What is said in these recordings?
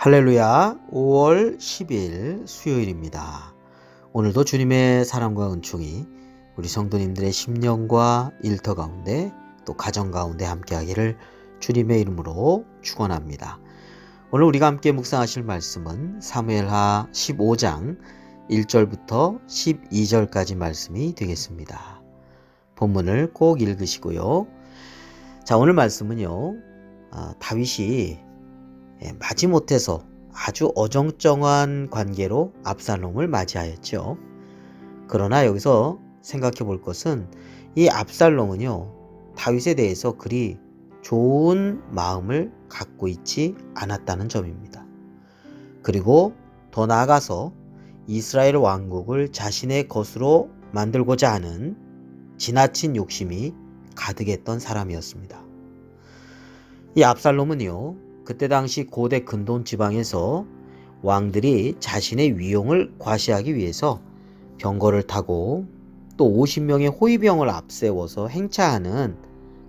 할렐루야. 5월 10일 수요일입니다. 오늘도 주님의 사랑과 은총이 우리 성도님들의 심령과 일터 가운데 또 가정 가운데 함께하기를 주님의 이름으로 축원합니다. 오늘 우리가 함께 묵상하실 말씀은 사무엘하 15장 1절부터 12절까지 말씀이 되겠습니다. 본문을 꼭 읽으시고요. 자, 오늘 말씀은요. 다윗이 마지못해서 아주 어정쩡한 관계로 압살롬을 맞이하였죠. 그러나 여기서 생각해 볼 것은 이 압살롬은요, 다윗에 대해서 그리 좋은 마음을 갖고 있지 않았다는 점입니다. 그리고 더 나아가서 이스라엘 왕국을 자신의 것으로 만들고자 하는 지나친 욕심이 가득했던 사람이었습니다. 이 압살롬은요, 그때 당시 고대 근동 지방에서 왕들이 자신의 위용을 과시하기 위해서 병거를 타고 또 50명의 호위병을 앞세워서 행차하는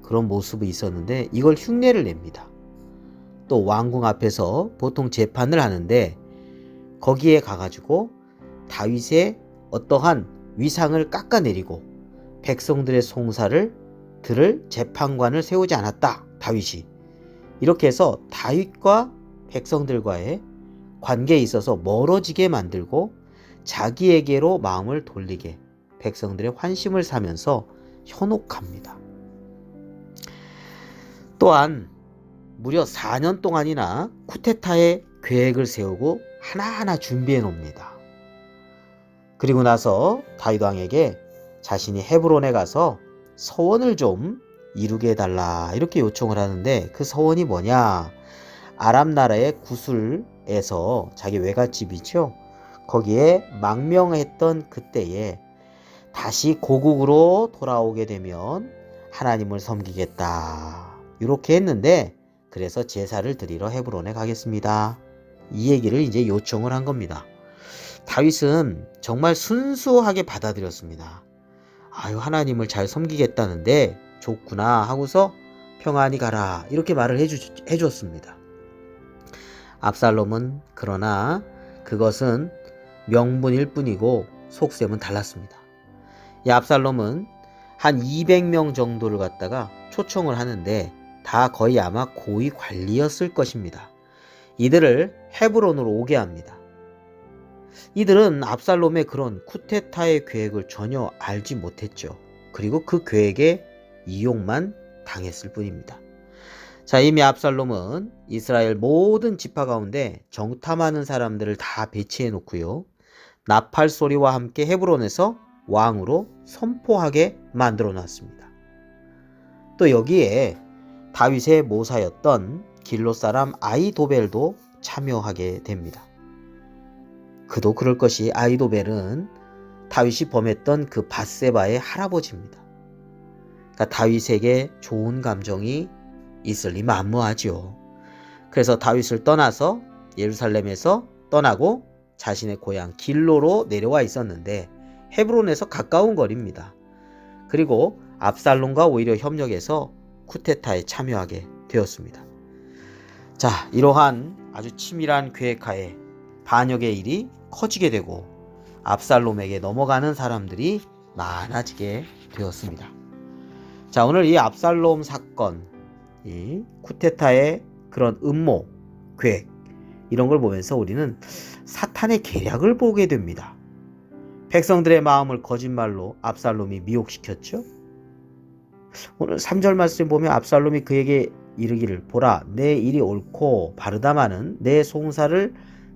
그런 모습이 있었는데 이걸 흉내를 냅니다. 또 왕궁 앞에서 보통 재판을 하는데 거기에 가가지고 다윗의 어떠한 위상을 깎아내리고 백성들의 송사를 들을 재판관을 세우지 않았다, 다윗이. 이렇게 해서 다윗과 백성들과의 관계에 있어서 멀어지게 만들고 자기에게로 마음을 돌리게 백성들의 환심을 사면서 현혹합니다. 또한 무려 4년 동안이나 쿠데타의 계획을 세우고 하나하나 준비해 놓습니다. 그리고 나서 다윗 왕에게 자신이 헤브론에 가서 서원을 좀 이루게 해달라 이렇게 요청을 하는데 그 서원이 뭐냐? 아람 나라의 구술에서 자기 외갓집이죠. 거기에 망명했던 그때에 다시 고국으로 돌아오게 되면 하나님을 섬기겠다 이렇게 했는데 그래서 제사를 드리러 헤브론에 가겠습니다. 이 얘기를 이제 요청을 한 겁니다. 다윗은 정말 순수하게 받아들였습니다. 아유, 하나님을 잘 섬기겠다는데 좋구나 하고서 평안히 가라 이렇게 말을 해줬습니다. 압살롬은 그러나 그것은 명분일 뿐이고 속셈은 달랐습니다. 이 압살롬은 한 200명 정도를 갖다가 초청을 하는데 다 거의 아마 고위 관리였을 것입니다. 이들을 헤브론으로 오게 합니다. 이들은 압살롬의 그런 쿠데타의 계획을 전혀 알지 못했죠. 그리고 그 계획에 이용만 당했을 뿐입니다. 자, 이미 압살롬은 이스라엘 모든 지파 가운데 정탐하는 사람들을 다 배치해 놓고요. 나팔 소리와 함께 헤브론에서 왕으로 선포하게 만들어 놨습니다. 또 여기에 다윗의 모사였던 길로 사람 아히도벨도 참여하게 됩니다. 그도 그럴 것이 아히도벨은 다윗이 범했던 그 밧세바의 할아버지입니다. 그러니까 다윗에게 좋은 감정이 있을 리 만무하죠. 그래서 다윗을 떠나서 예루살렘에서 떠나고 자신의 고향 길로로 내려와 있었는데 헤브론에서 가까운 거리입니다. 그리고 압살롬과 오히려 협력해서 쿠데타에 참여하게 되었습니다. 자, 이러한 아주 치밀한 계획하에 반역의 일이 커지게 되고 압살롬에게 넘어가는 사람들이 많아지게 되었습니다. 자, 오늘 이 압살롬 사건, 이 쿠데타의 그런 음모, 계획 이런 걸 보면서 우리는 사탄의 계략을 보게 됩니다. 백성들의 마음을 거짓말로 압살롬이 미혹시켰죠. 오늘 3절 말씀 보면 압살롬이 그에게 이르기를 보라 내 일이 옳고 바르다마는 내 송사를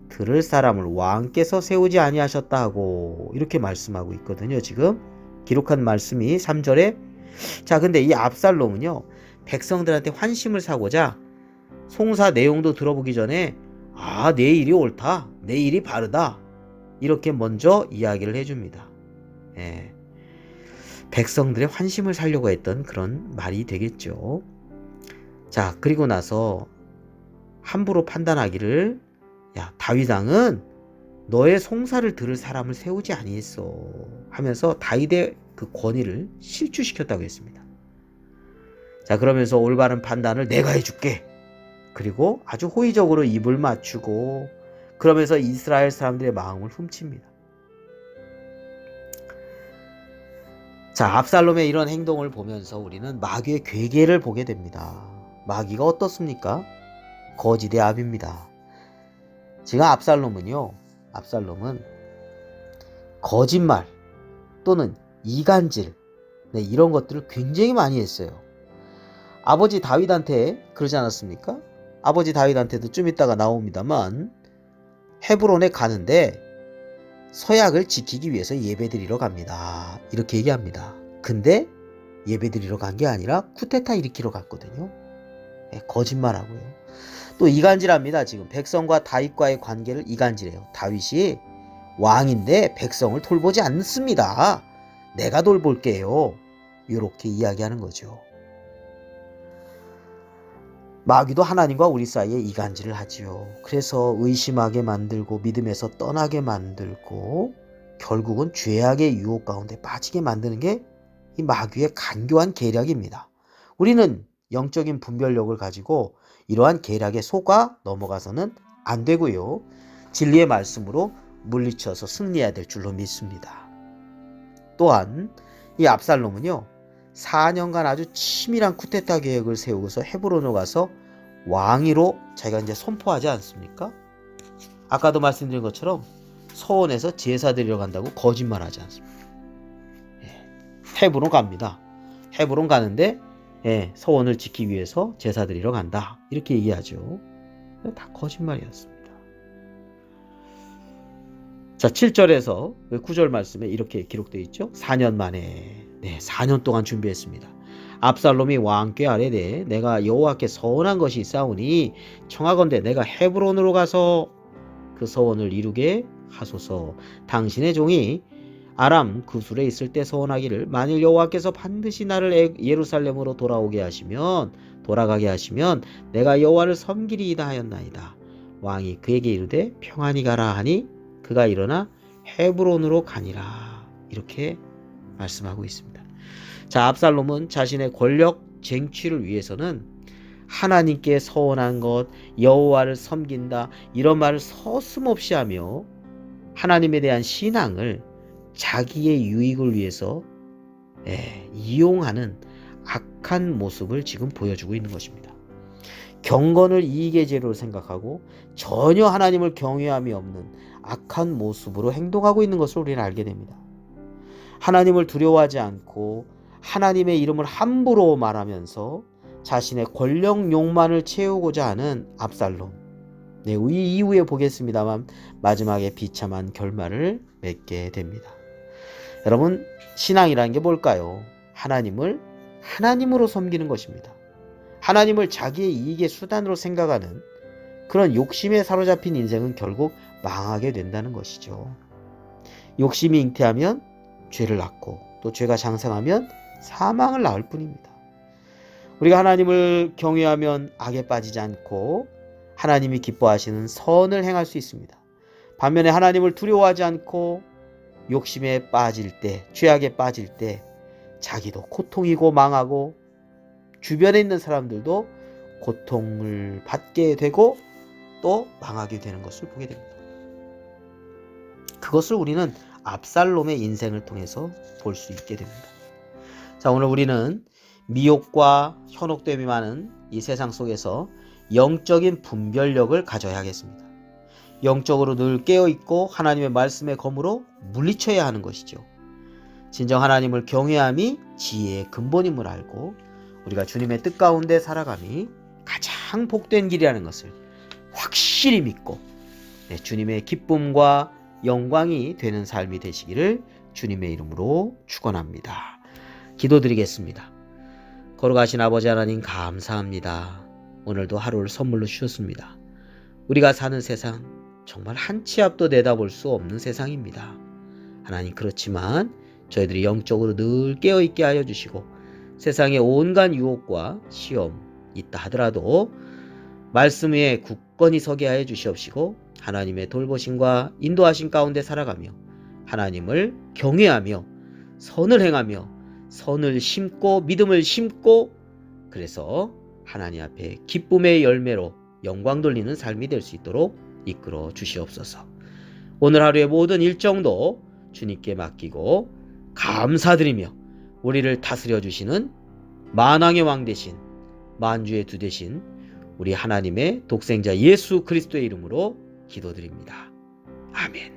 들을 사람을 왕께서 세우지 아니하셨다 하고 이렇게 말씀하고 있거든요. 지금 기록한 말씀이 3절에 자, 근데 이 압살롬은요, 백성들한테 환심을 사고자 송사 내용도 들어보기 전에 내 일이 옳다, 내 일이 바르다 이렇게 먼저 이야기를 해줍니다. 백성들의 환심을 사려고 했던 그런 말이 되겠죠. 자, 그리고 나서 함부로 판단하기를 야, 다윗 왕은 너의 송사를 들을 사람을 세우지 아니했어 하면서 다윗의 그 권위를 실추시켰다고 했습니다. 자, 그러면서 올바른 판단을 내가 해줄게. 그리고 아주 호의적으로 입을 맞추고 그러면서 이스라엘 사람들의 마음을 훔칩니다. 자, 압살롬의 이런 행동을 보면서 우리는 마귀의 괴계를 보게 됩니다. 마귀가 어떻습니까? 거지대 압입니다. 지금 압살롬은 거짓말 또는 이간질, 이런 것들을 굉장히 많이 했어요. 아버지 다윗한테 그러지 않았습니까? 아버지 다윗한테도 좀 이따가 나옵니다만 헤브론에 가는데 서약을 지키기 위해서 예배드리러 갑니다. 이렇게 얘기합니다. 근데 예배드리러 간 게 아니라 쿠데타 일으키러 갔거든요. 거짓말하고요. 또 이간질합니다. 지금 백성과 다윗과의 관계를 이간질해요. 다윗이 왕인데 백성을 돌보지 않습니다. 내가 돌볼게요. 이렇게 이야기하는 거죠. 마귀도 하나님과 우리 사이에 이간질을 하지요. 그래서 의심하게 만들고 믿음에서 떠나게 만들고 결국은 죄악의 유혹 가운데 빠지게 만드는 게 이 마귀의 간교한 계략입니다. 우리는 영적인 분별력을 가지고 이러한 계략에 속아 넘어가서는 안 되고요. 진리의 말씀으로 물리쳐서 승리해야 될 줄로 믿습니다. 또한 이 압살롬은요, 4년간 아주 치밀한 쿠데타 계획을 세우고서 헤브론으로 가서 왕위로 자기가 이제 선포하지 않습니까? 아까도 말씀드린 것처럼 서원에서 제사 드리러 간다고 거짓말하지 않습니다. 헤브론 갑니다. 헤브론 가는데 서원을 지키기 위해서 제사 드리러 간다. 이렇게 얘기하죠. 다 거짓말이었습니다. 자, 7절에서 9절 말씀에 이렇게 기록되어 있죠. 4년 만에 4년 동안 준비했습니다. 압살롬이 왕께 아뢰되 내가 여호와께 서원한 것이 있사오니 청하건대 내가 헤브론으로 가서 그 서원을 이루게 하소서. 당신의 종이 아람 구술에 있을 때 서원하기를 만일 여호와께서 반드시 나를 예루살렘으로 돌아가게 하시면 내가 여호와를 섬기리이다 하였나이다. 왕이 그에게 이르되 평안히 가라 하니 그가 일어나 헤브론으로 가니라. 이렇게 말씀하고 있습니다. 자, 압살롬은 자신의 권력 쟁취를 위해서는 하나님께 서원한 것, 여호와를 섬긴다 이런 말을 서슴없이 하며 하나님에 대한 신앙을 자기의 유익을 위해서 이용하는 악한 모습을 지금 보여주고 있는 것입니다. 경건을 이익의 재료로 생각하고 전혀 하나님을 경외함이 없는 악한 모습으로 행동하고 있는 것을 우리는 알게 됩니다. 하나님을 두려워하지 않고 하나님의 이름을 함부로 말하면서 자신의 권력 욕망을 채우고자 하는 압살롬. 이 이후에 보겠습니다만 마지막에 비참한 결말을 맺게 됩니다. 여러분, 신앙이라는 게 뭘까요? 하나님을 하나님으로 섬기는 것입니다. 하나님을 자기의 이익의 수단으로 생각하는 그런 욕심에 사로잡힌 인생은 결국 망하게 된다는 것이죠. 욕심이 잉태하면 죄를 낳고 또 죄가 장성하면 사망을 낳을 뿐입니다. 우리가 하나님을 경외하면 악에 빠지지 않고 하나님이 기뻐하시는 선을 행할 수 있습니다. 반면에 하나님을 두려워하지 않고 욕심에 빠질 때, 죄악에 빠질 때 자기도 고통이고 망하고 주변에 있는 사람들도 고통을 받게 되고 또 망하게 되는 것을 보게 됩니다. 그것을 우리는 압살롬의 인생을 통해서 볼 수 있게 됩니다. 자, 오늘 우리는 미혹과 현혹됨이 많은 이 세상 속에서 영적인 분별력을 가져야 하겠습니다. 영적으로 늘 깨어있고 하나님의 말씀의 검으로 물리쳐야 하는 것이죠. 진정 하나님을 경외함이 지혜의 근본임을 알고 우리가 주님의 뜻 가운데 살아감이 가장 복된 길이라는 것을 확실히 믿고 주님의 기쁨과 영광이 되는 삶이 되시기를 주님의 이름으로 축원합니다. 기도드리겠습니다. 걸어가신 아버지 하나님 감사합니다. 오늘도 하루를 선물로 주셨습니다. 우리가 사는 세상 정말 한 치 앞도 내다볼 수 없는 세상입니다. 하나님, 그렇지만 저희들이 영적으로 늘 깨어있게 하여 주시고 세상의 온갖 유혹과 시험 있다 하더라도 말씀 위에 굳건히 서게 하여 주시옵시고 하나님의 돌보심과 인도하심 가운데 살아가며 하나님을 경외하며 선을 행하며 선을 심고 믿음을 심고 그래서 하나님 앞에 기쁨의 열매로 영광 돌리는 삶이 될 수 있도록 이끌어 주시옵소서. 오늘 하루의 모든 일정도 주님께 맡기고 감사드리며 우리를 다스려 주시는 만왕의 왕 되신 만주의 두 되신 우리 하나님의 독생자 예수 그리스도의 이름으로 기도드립니다. 아멘.